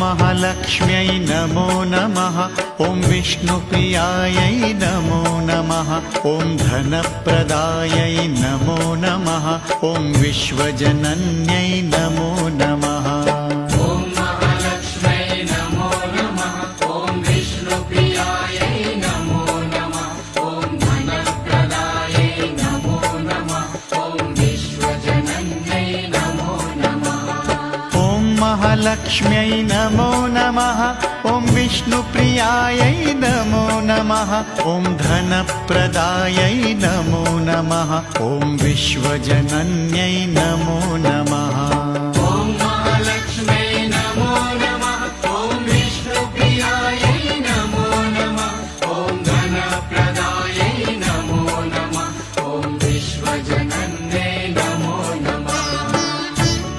महालक्ष्म्यै नमो नमः। ॐ विष्णुप्रियायै नमो नमः। ॐ धनप्रदायै नमो नमः। ॐ विश्वजनन्यै नमो नमः। महालक्ष्म्यै नमो नमः। ॐ विष्णुप्रियायै नमो नमः। ॐ धनप्रदायै नमो नमः। ॐ विश्वजनन्यै नमो नमः।